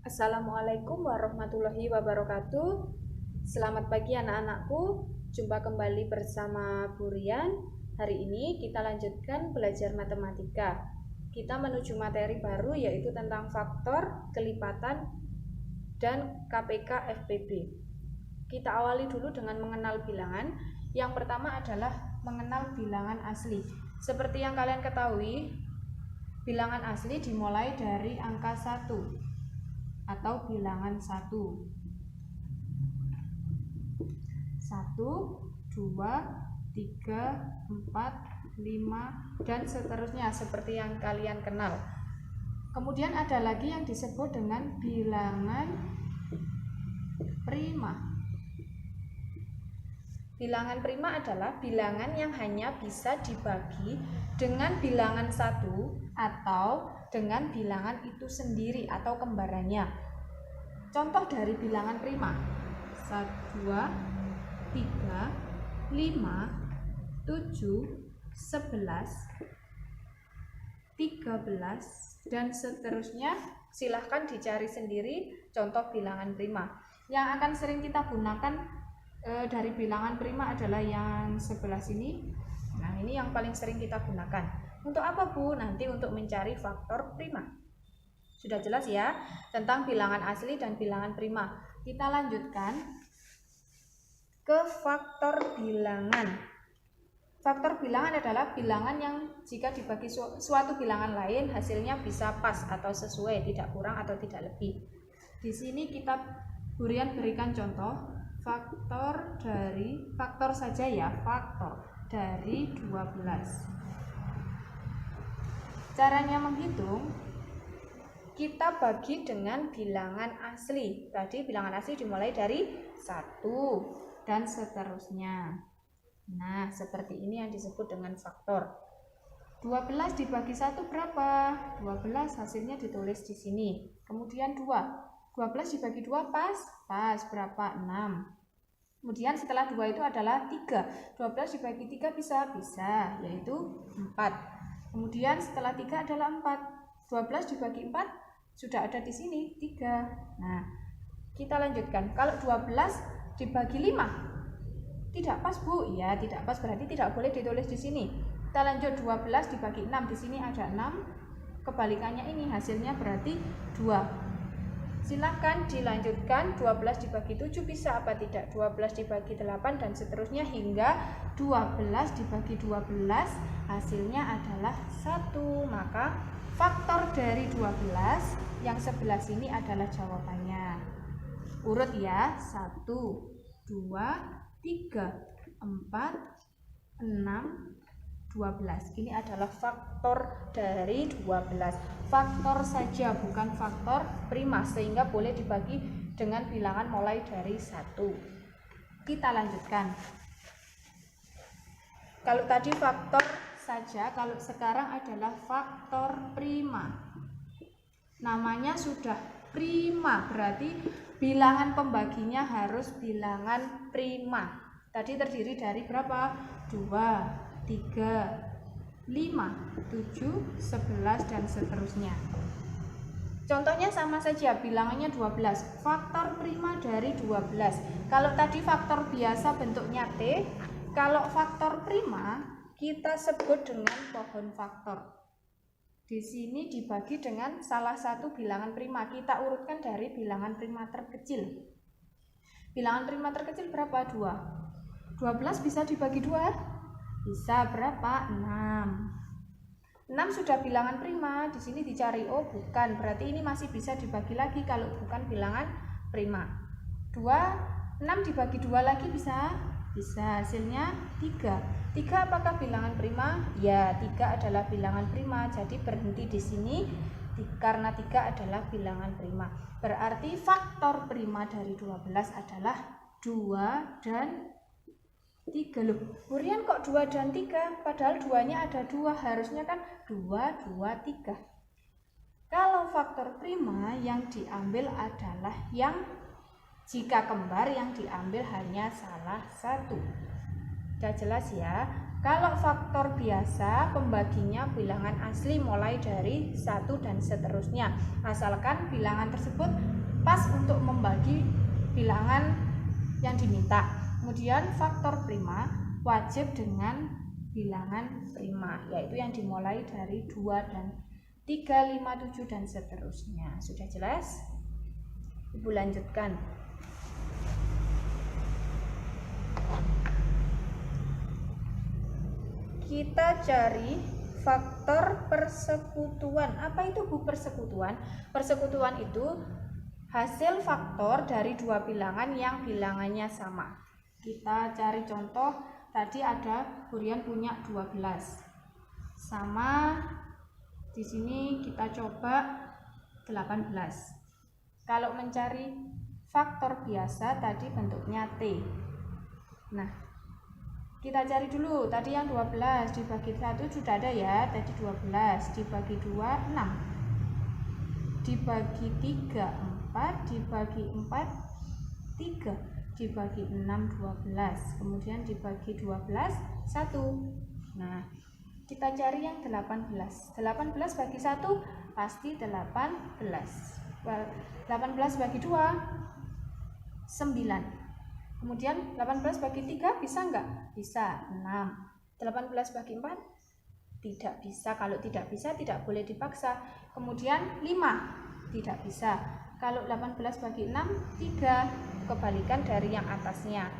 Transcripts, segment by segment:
Assalamualaikum warahmatullahi wabarakatuh. Selamat pagi anak-anakku. Jumpa kembali bersama Bu Rian. Hari ini kita lanjutkan belajar matematika. Kita menuju materi baru yaitu tentang faktor, kelipatan, dan KPK FPB. Kita awali dulu dengan mengenal bilangan. Yang pertama adalah mengenal bilangan asli. Seperti yang kalian ketahui, bilangan asli dimulai dari angka 1 atau bilangan 1, 2, 3, 4, 5, dan seterusnya seperti yang kalian kenal. Kemudian ada lagi yang disebut dengan bilangan prima. Bilangan prima adalah bilangan yang hanya bisa dibagi dengan bilangan 1 atau dengan bilangan itu sendiri atau kembarannya. Contoh dari bilangan prima: 1, 2, 3, 5, 7, 11, 13, dan seterusnya. Silahkan dicari sendiri contoh bilangan prima. Yang akan sering kita gunakan dari bilangan prima adalah yang sebelah sini. Nah, ini yang paling sering kita gunakan. Untuk apa, Bu? Nanti untuk mencari faktor prima. Sudah jelas ya tentang bilangan asli dan bilangan prima. Kita lanjutkan ke faktor bilangan. Faktor bilangan adalah bilangan yang jika dibagi suatu bilangan lain hasilnya bisa pas atau sesuai, tidak kurang atau tidak lebih. Di sini kita berikan contoh faktor saja ya, faktor dari 12. Caranya menghitung, kita bagi dengan bilangan asli. Tadi bilangan asli dimulai dari 1 dan seterusnya. Nah, seperti ini yang disebut dengan faktor. 12 dibagi 1 berapa? 12 hasilnya ditulis di sini. Kemudian 2. 12 dibagi 2 pas? Pas. Berapa? 6. Kemudian setelah 2 itu adalah 3. 12 dibagi 3 bisa? Bisa, yaitu 4. Kemudian setelah 3 adalah 4. 12 dibagi 4 sudah ada di sini, 3. Nah, kita lanjutkan. Kalau 12 dibagi 5 tidak pas, Bu. Ya, tidak pas, berarti tidak boleh ditulis di sini. Kita lanjut, 12 dibagi 6, di sini ada 6. Kebalikannya ini hasilnya berarti 2. Silakan dilanjutkan. 12 dibagi 7 bisa apa tidak? 12 dibagi 8 dan seterusnya hingga 12 dibagi 12 hasilnya adalah 1. Maka faktor dari 12 yang sebelah sini adalah jawabannya. Urut ya, 1, 2, 3, 4, 6, 12. Ini adalah faktor dari 12. Faktor saja, bukan faktor prima, sehingga boleh dibagi dengan bilangan mulai dari 1. Kita lanjutkan. Kalau tadi faktor saja, kalau sekarang adalah faktor prima. Namanya sudah prima, berarti bilangan pembaginya harus bilangan prima. Tadi terdiri dari berapa? 2, 3, 5, 7, 11, dan seterusnya. Contohnya sama saja, bilangannya 12. Faktor prima dari 12. Kalau tadi faktor biasa bentuknya T, kalau faktor prima kita sebut dengan pohon faktor. Di sini dibagi dengan salah satu bilangan prima. Kita urutkan dari bilangan prima terkecil. Bilangan prima terkecil berapa? 2. 12 bisa dibagi 2? Bisa. Berapa? 6. 6 sudah bilangan prima. Di sini dicari, oh bukan, berarti ini masih bisa dibagi lagi kalau bukan bilangan prima. 6 dibagi 2 lagi bisa? Bisa. Hasilnya 3. 3 apakah bilangan prima? Ya, 3 adalah bilangan prima. Jadi berhenti di sini karena 3 adalah bilangan prima. Berarti faktor prima dari 12 adalah 2 dan 3. Loh, Burian kok 2 dan 3? Padahal 2-nya ada 2, harusnya kan 2, 2, 3. Kalau faktor prima yang diambil adalah yang jika kembar yang diambil hanya salah satu. Sudah jelas ya? Kalau faktor biasa, pembaginya bilangan asli mulai dari 1 dan seterusnya, asalkan bilangan tersebut pas untuk membagi bilangan yang diminta. Kemudian faktor prima wajib dengan bilangan prima, yaitu yang dimulai dari 2 dan 3, 5, 7 dan seterusnya. Sudah jelas? Ibu lanjutkan. Kita cari faktor persekutuan. Apa itu Bu persekutuan? Persekutuan itu hasil faktor dari dua bilangan yang bilangannya sama. Kita cari contoh, tadi ada Burian punya 12. Sama di sini kita coba 18. Kalau mencari faktor biasa tadi bentuknya T. Nah, kita cari dulu, tadi yang 12 dibagi 1 sudah ada ya, tadi 12 dibagi 2, 6 dibagi 3, 4 dibagi 4, 3 dibagi 6, 12 kemudian dibagi 12, 1. Nah, kita cari yang 18 bagi 1 pasti 18 bagi 2, 9. Kemudian 18 bagi 3 bisa enggak? Bisa, 6. 18 bagi 4 tidak bisa. Kalau tidak bisa tidak boleh dipaksa. Kemudian 5 tidak bisa. Kalau 18 bagi 6 3, kebalikan dari yang atasnya.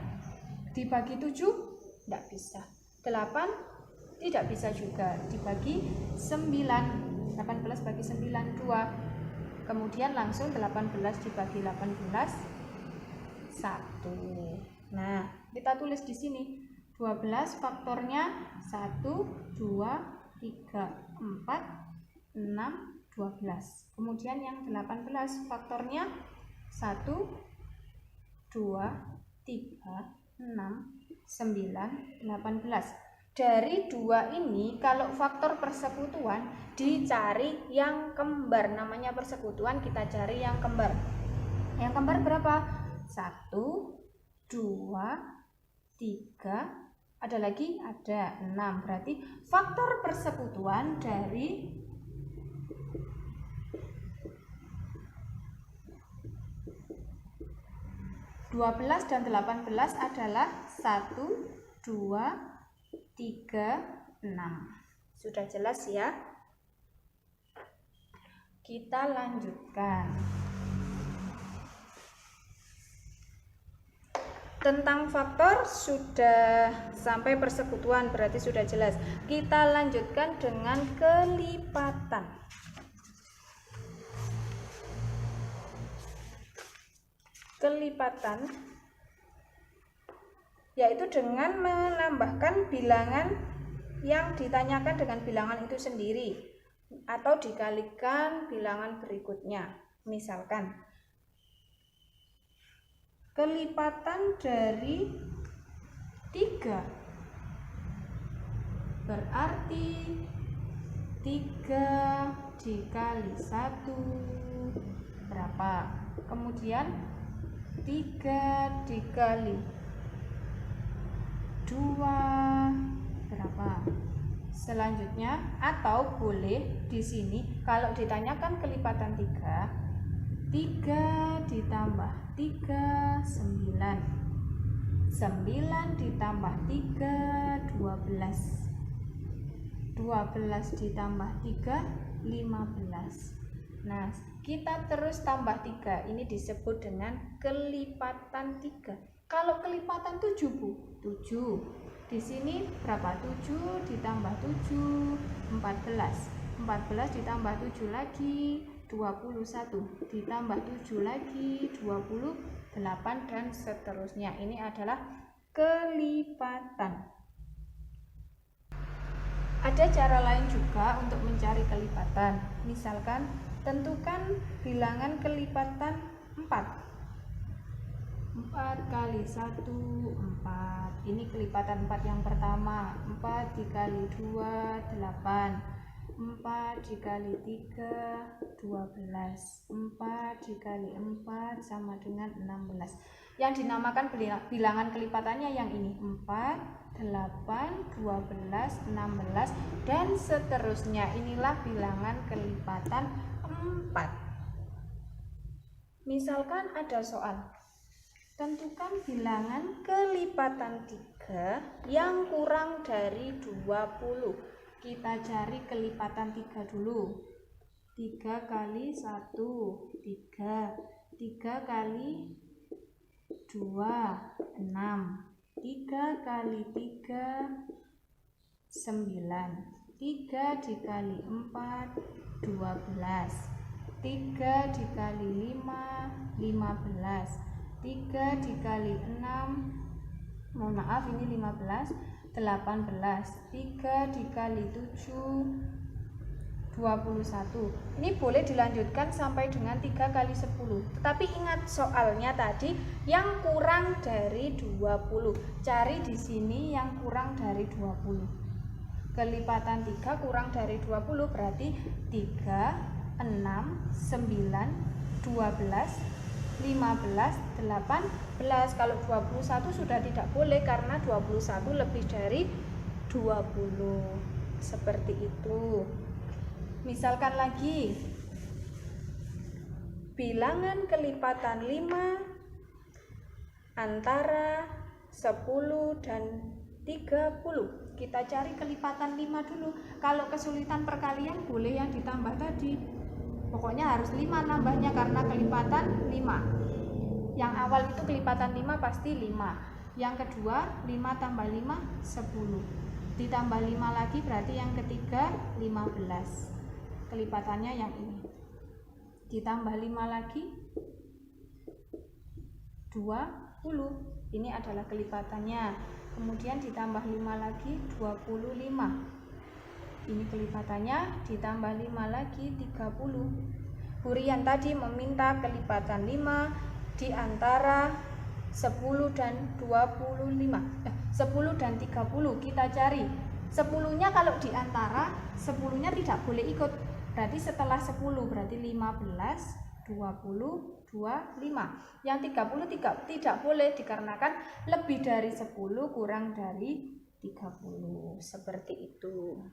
Dibagi 7 tidak bisa. 8 tidak bisa juga. Dibagi 9, 18 bagi 9 2. Kemudian langsung 18 dibagi 18 1. Nah, kita tulis di sini 12 faktornya 1, 2, 3, 4, 6, 12. Kemudian yang 18 faktornya 1, 2, 3, 6, 9, 18. Dari dua ini kalau faktor persekutuan dicari yang kembar. Namanya persekutuan, kita cari yang kembar. Yang kembar berapa? 1, 2, 3, ada lagi? Ada 6. Berarti faktor persekutuan dari 12 dan 18 adalah 1, 2, 3, 6. Sudah jelas ya? Kita lanjutkan. Tentang faktor sudah sampai persekutuan, berarti sudah jelas. Kita lanjutkan dengan kelipatan. Kelipatan yaitu dengan menambahkan bilangan yang ditanyakan dengan bilangan itu sendiri atau dikalikan bilangan berikutnya. Misalkan kelipatan dari 3 berarti 3 dikali 1 berapa? Kemudian 3 dikali 2 berapa? Selanjutnya, atau boleh di sini kalau ditanyakan kelipatan 3 ditambah 3, 9. 9 ditambah 3, 12. 12 ditambah 3, 15. Nah, kita terus tambah 3. Ini disebut dengan kelipatan 3. Kalau kelipatan 7, Bu, 7. Di sini berapa? 7 ditambah 7, 14. 14 ditambah 7 lagi, 21. Ditambah 7 lagi, 28 dan seterusnya. Ini adalah kelipatan. Ada cara lain juga untuk mencari kelipatan. Misalkan tentukan bilangan kelipatan 4. 4 kali 1, 4. Ini kelipatan 4 yang pertama. 4 dikali 2, 8. 4 dikali 3, 12. 4 dikali 4 sama dengan 16. Yang dinamakan bilangan kelipatannya yang ini, 4, 8, 12, 16, dan seterusnya. Inilah bilangan kelipatan 4. Misalkan ada soal, tentukan bilangan kelipatan 3 yang kurang dari 20. Kita cari kelipatan 3 dulu. 3 kali 1, 3. 3 kali 2, 6. 3 kali 3, 9. 3 dikali 4, 12. 3 dikali 5, 15. 3 dikali 6, mohon maaf ini 15, 18. 3 dikali 7, 21. Ini boleh dilanjutkan sampai dengan 3 kali 10. Tetapi ingat soalnya tadi yang kurang dari 20. Cari di sini yang kurang dari 20. Kelipatan 3 kurang dari 20 berarti 3, 6, 9, 12, 15, 18. Kalau 21 sudah tidak boleh karena 21 lebih dari 20. Seperti itu. Misalkan lagi, bilangan kelipatan 5 antara 10 dan 30. Kita cari kelipatan 5 dulu. Kalau kesulitan perkalian boleh yang ditambah tadi. Pokoknya harus 5 nambahnya karena kelipatan 5. Yang awal itu kelipatan 5 pasti 5. Yang kedua 5 tambah 5 10. Ditambah 5 lagi berarti yang ketiga 15. Kelipatannya yang ini. Ditambah 5 lagi 20. Ini adalah kelipatannya. Kemudian ditambah 5 lagi 25. Ini kelipatannya. Ditambah 5 lagi 30. Hurian tadi meminta kelipatan 5 di antara 10 dan 25. 10 dan 30 kita cari. 10-nya kalau di antara, 10-nya tidak boleh ikut. Berarti setelah 10 berarti 15, 20, 25. Yang 30 tidak boleh dikarenakan lebih dari 10 kurang dari 30. Seperti itu.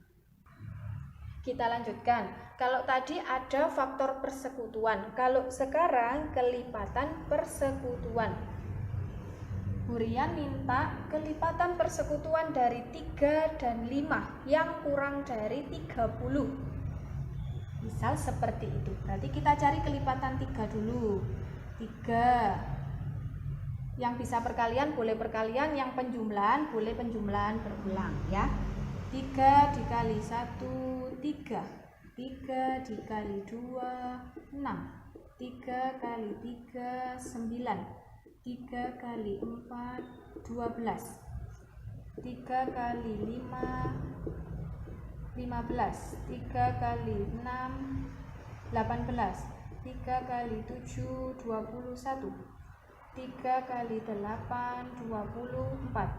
Kita lanjutkan. Kalau tadi ada faktor persekutuan, kalau sekarang kelipatan persekutuan. Hurian minta kelipatan persekutuan dari 3 dan 5 yang kurang dari 30. Misal seperti itu. Berarti kita cari kelipatan 3 dulu. 3. Yang bisa perkalian boleh perkalian, yang penjumlahan boleh penjumlahan berulang ya. 3 dikali 1, 3. 3 dikali 2, 6. 3 kali 3, 9. 3 kali 4, 12. 3 kali 5, 15. 3 kali 6, 18. 3 kali 7, 21. 3 kali 8, 24.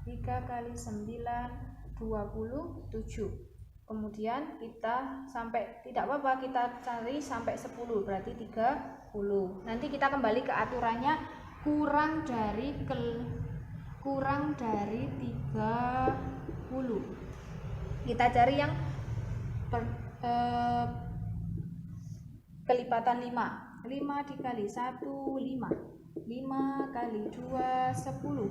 3 kali 9, 27. Kemudian kita sampai, tidak apa-apa, kita cari sampai 10 berarti 30. Nanti kita kembali ke aturannya, kurang dari 30. Kita cari yang kelipatan 5. 5 dikali 1, 5. 5 kali 2, 10.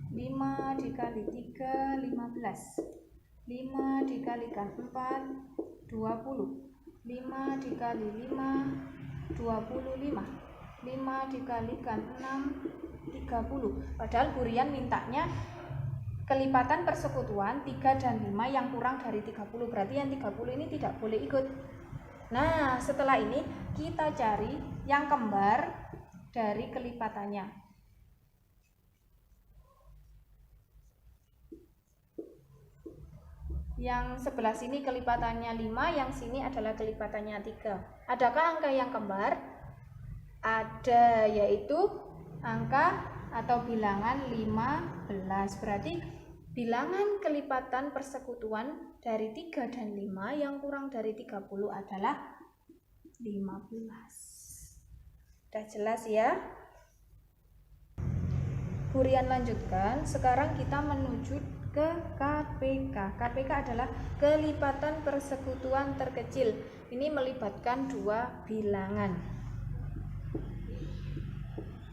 5 dikali 3, 15. 5 dikalikan 4, 20. 5 dikali 5, 25. 5 dikalikan 6, 30. Padahal Hurian mintanya kelipatan persekutuan 3 dan 5 yang kurang dari 30. Berarti yang 30 ini tidak boleh ikut. Nah, setelah ini kita cari yang kembar dari kelipatannya. Yang sebelah sini kelipatannya 5, yang sini adalah kelipatannya 3. Adakah angka yang kembar? Ada, yaitu angka atau bilangan 15. Berarti Bilangan kelipatan persekutuan dari 3 dan 5 yang kurang dari 30 adalah 15. Sudah jelas ya? Hurian lanjutkan, sekarang kita menuju ke KPK. KPK adalah kelipatan persekutuan terkecil. Ini melibatkan 2 bilangan.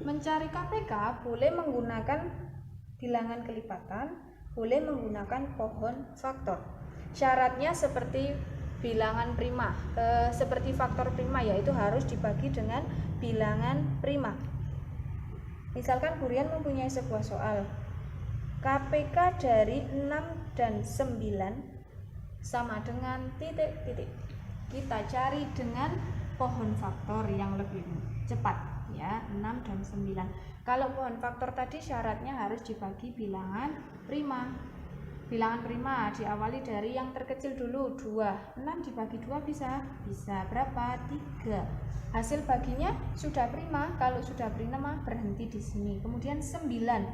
Mencari KPK boleh menggunakan bilangan kelipatan, boleh menggunakan pohon faktor. Syaratnya seperti bilangan prima, seperti faktor prima, yaitu harus dibagi dengan bilangan prima. Misalkan Hurian mempunyai sebuah soal, KPK dari 6 dan 9 sama dengan titik-titik. Kita cari dengan pohon faktor yang lebih cepat ya, 6 dan 9. Kalau pohon faktor tadi syaratnya harus dibagi bilangan prima. Bilangan prima diawali dari yang terkecil dulu, 2. 6 dibagi 2 bisa berapa? 3. Hasil baginya sudah prima. Kalau sudah prima berhenti di sini. Kemudian 9.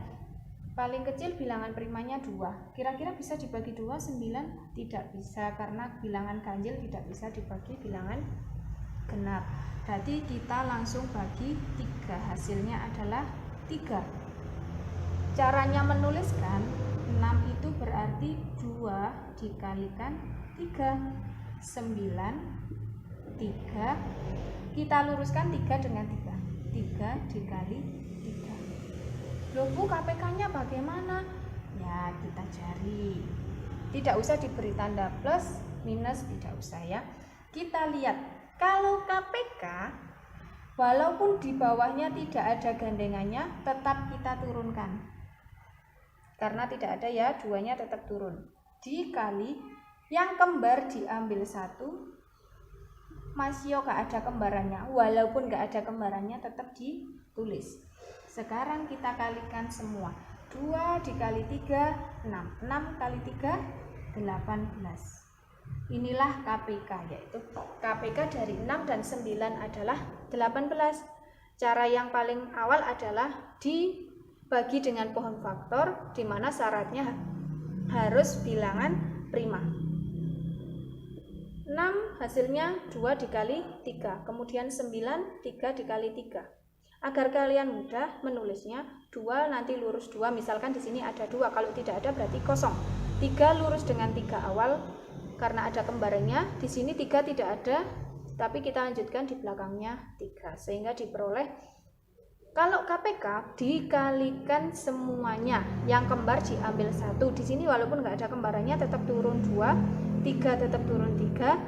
Paling kecil bilangan primanya 2. Kira-kira bisa dibagi 2? 9 tidak bisa, karena bilangan ganjil tidak bisa dibagi bilangan genap. Jadi kita langsung bagi 3. Hasilnya adalah 3. Caranya menuliskan 6 itu berarti 2 dikalikan 3. 9, 3. Kita luruskan 3 dengan 3. 3 dikali 3. Loh Bu, KPK-nya bagaimana? Ya, kita cari. Tidak usah diberi tanda plus, minus, tidak usah ya. Kita lihat, kalau KPK, walaupun di bawahnya tidak ada gandengannya, tetap kita turunkan. Karena tidak ada ya, 2-nya tetap turun. Dikali, yang kembar diambil 1, masih gak ada kembarannya, walaupun gak ada kembarannya tetap ditulis. Sekarang kita kalikan semua. 2 dikali 3, 6. 6 kali 3, 18. Inilah KPK, yaitu KPK dari 6 dan 9 adalah 18. Cara yang paling awal adalah dibagi dengan pohon faktor, di mana syaratnya harus bilangan prima. 6 hasilnya 2 dikali 3, kemudian 9 3 dikali 3. Agar kalian mudah menulisnya, 2 nanti lurus 2, misalkan di sini ada 2, kalau tidak ada berarti kosong. 3 lurus dengan 3 awal karena ada kembarannya, di sini 3 tidak ada, tapi kita lanjutkan di belakangnya 3, sehingga diperoleh, kalau KPK dikalikan semuanya, yang kembar diambil 1. Di sini walaupun nggak ada kembarannya tetap turun 2, 3 tetap turun 3.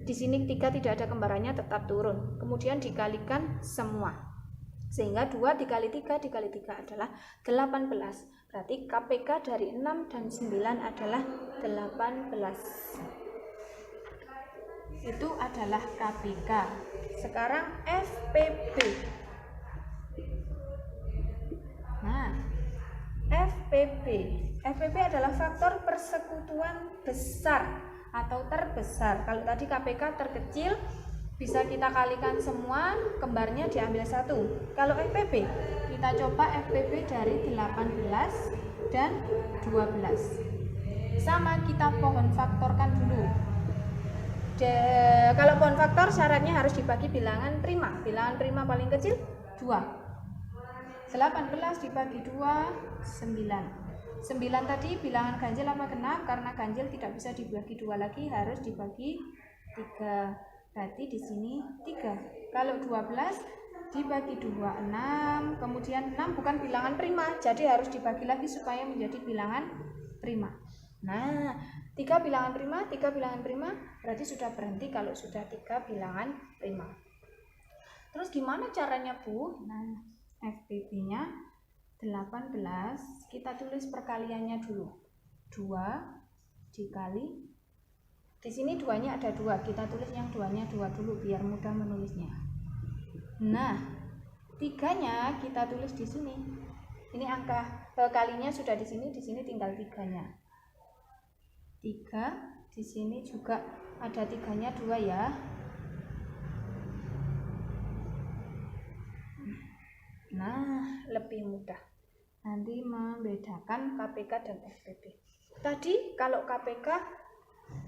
Di sini 3 tidak ada kembarannya tetap turun. Kemudian dikalikan semua. Sehingga 2 dikali 3 dikali 3 adalah 18. Berarti KPK dari 6 dan 9 adalah 18. Itu adalah KPK. Sekarang FPP. Nah, FPP adalah faktor persekutuan besar atau terbesar. Kalau tadi KPK terkecil, bisa kita kalikan semua, kembarnya diambil 1. Kalau FPP, kita coba FPP dari 18 dan 12. Sama, kita pohon faktorkan dulu. Kalau pohon faktor syaratnya harus dibagi bilangan prima. Bilangan prima paling kecil 2. 18 dibagi 2, 9. 9 tadi bilangan ganjil apa genap? Karena ganjil tidak bisa dibagi 2 lagi, harus dibagi 3. Berarti di sini 3. Kalau 12 dibagi 2, 6. Kemudian 6 bukan bilangan prima, jadi harus dibagi lagi supaya menjadi bilangan prima. Nah, 3 bilangan prima, berarti sudah berhenti kalau sudah 3 bilangan prima. Terus gimana caranya, Bu? Nah, FPP-nya 18, kita tulis perkaliannya dulu. 2 dikali, di sini 2-nya ada 2, kita tulis yang 2-nya 2 dulu biar mudah menulisnya. Nah, 3-nya kita tulis di sini. Ini angka kalinya sudah di sini tinggal 3-nya. 3, di sini juga ada 3-nya 2 ya. Nah, lebih mudah. nanti membedakan KPK dan FPP. Tadi kalau KPK,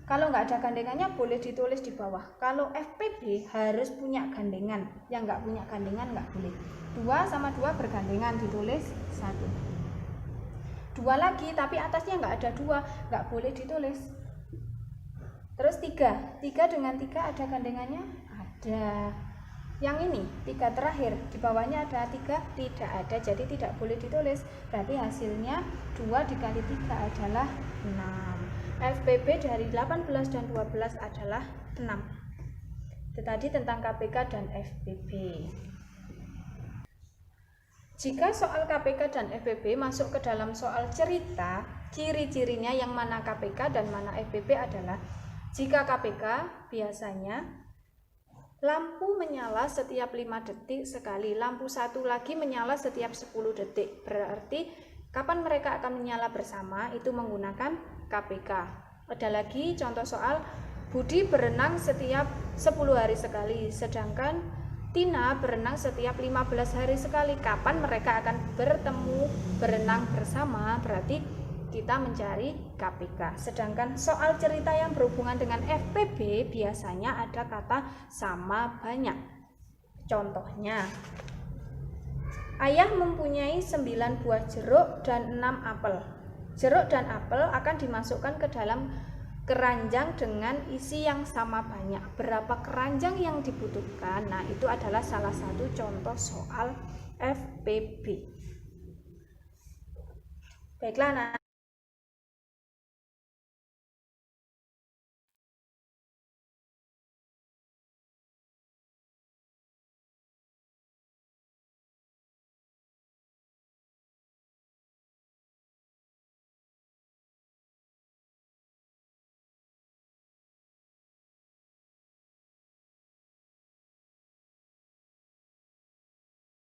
kalau nggak ada gandengannya boleh ditulis di bawah. Kalau FPB harus punya gandengan, yang nggak punya gandengan nggak boleh. 2 sama 2 bergandengan, ditulis 1. 2 lagi tapi atasnya nggak ada 2, nggak boleh ditulis. Terus 3 dengan 3 ada gandengannya? Ada. Yang ini 3 terakhir, di bawahnya ada 3, tidak ada, jadi tidak boleh ditulis. Berarti hasilnya 2 dikali 3 adalah 6. FPB dari 18 dan 12 adalah 6. Itu tadi tentang KPK dan FPB. Jika soal KPK dan FPB masuk ke dalam soal cerita, ciri-cirinya yang mana KPK dan mana FPB adalah, jika KPK biasanya lampu menyala setiap 5 detik sekali, lampu satu lagi menyala setiap 10 detik. Berarti kapan mereka akan menyala bersama, itu menggunakan KPK. Ada lagi contoh soal, Budi berenang setiap 10 hari sekali, sedangkan Tina berenang setiap 15 hari sekali. Kapan mereka akan bertemu berenang bersama? Berarti kita mencari KPK. Sedangkan soal cerita yang berhubungan dengan FPB biasanya ada kata sama banyak. Contohnya, ayah mempunyai 9 buah jeruk dan 6 apel. Jeruk dan apel akan dimasukkan ke dalam keranjang dengan isi yang sama banyak. Berapa keranjang yang dibutuhkan? Nah, itu adalah salah satu contoh soal FPB. Baiklah,